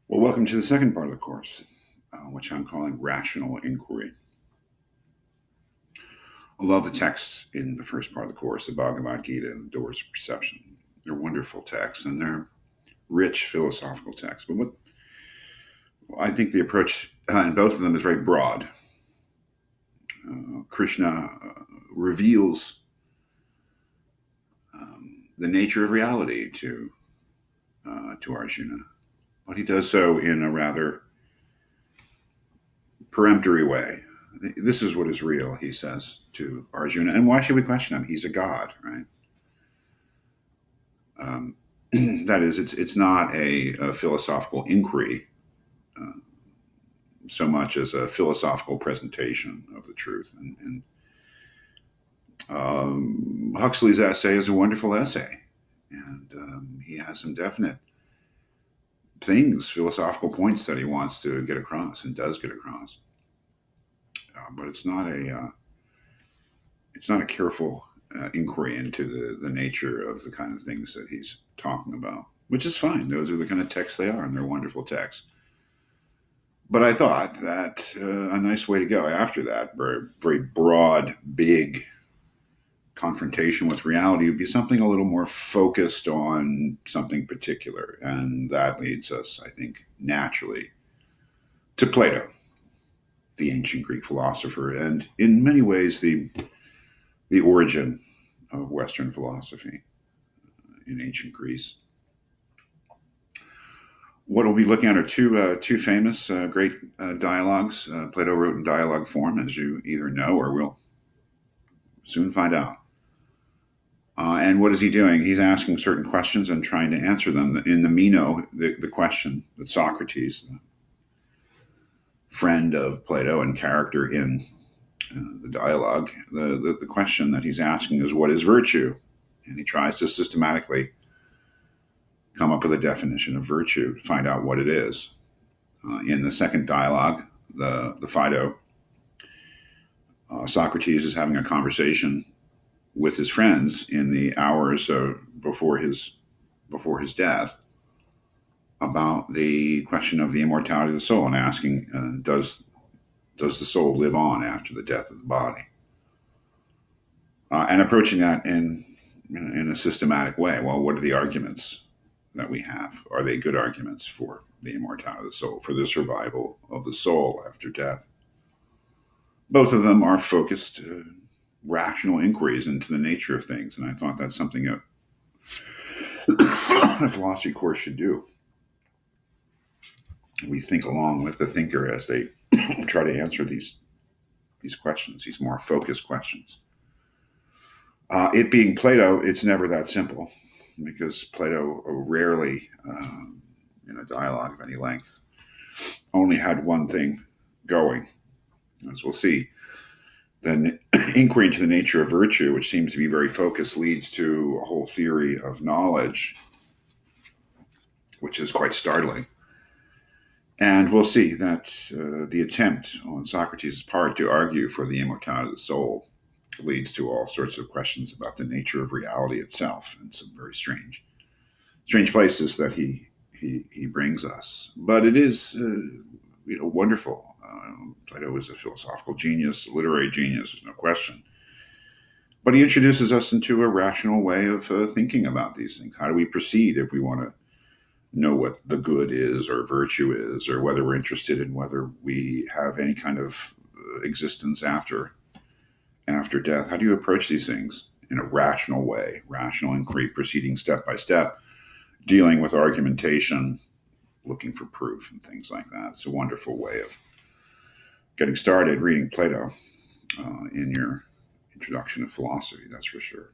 Well, welcome to the second part of the course, which I'm calling Rational Inquiry. I love the texts in the first part of the course, the Bhagavad Gita and the Doors of Perception. They're wonderful texts and they're rich philosophical texts. But what I think the approach in both of them is very broad. Krishna reveals the nature of reality to Arjuna, but he does so in a rather peremptory way. This is what is real, he says to Arjuna. And why should we question him? He's a god, right? Um, that is, it's not a philosophical inquiry uh, so much as a philosophical presentation of the truth. And Huxley's essay is a wonderful essay, and he has some definite things, philosophical points that he wants to get across and does get across. But it's not a careful inquiry into the nature of the kind of things that he's talking about, which is fine. Those are the kind of texts they are, and they're wonderful texts. But I thought that a nice way to go after that, very, very broad, big confrontation with reality would be something a little more focused on something particular. And that leads us, I think, naturally to Plato, the ancient Greek philosopher, and in many ways, the origin of Western philosophy in ancient Greece. What we'll be looking at are two famous, great dialogues. Plato wrote in dialogue form, as you either know or will soon find out. And what is he doing? He's asking certain questions and trying to answer them. In the Meno, the question that Socrates, the friend of Plato and character in the dialogue, the question that he's asking is, what is virtue? And he tries to systematically come up with a definition of virtue, find out what it is. In the second dialogue, the Phaedo, Socrates is having a conversation with his friends in the hours before his death about the question of the immortality of the soul and asking, does the soul live on after the death of the body? And approaching that in a systematic way. Well, what are the arguments that we have? Are they good arguments for the immortality of the soul, for the survival of the soul after death? Both of them are focused, rational inquiries into the nature of things, and I thought that's something a philosophy course should do. We think along with the thinker as they try to answer these questions, these more focused questions. It being Plato, it's never that simple because Plato rarely, in a dialogue of any length, only had one thing going. As we'll see, then inquiry into the nature of virtue, which seems to be very focused, leads to a whole theory of knowledge, which is quite startling. And we'll see that the attempt on Socrates' part to argue for the immortality of the soul leads to all sorts of questions about the nature of reality itself and some very strange places that he brings us. But it is wonderful. Plato is a philosophical genius, a literary genius, no question. But he introduces us into a rational way of thinking about these things. How do we proceed if we want to know what the good is or virtue is, or whether we're interested in whether we have any kind of existence after death? How do you approach these things in a rational way, rational inquiry, proceeding step by step, dealing with argumentation, looking for proof and things like that? It's a wonderful way of getting started reading Plato in your introduction to philosophy, that's for sure.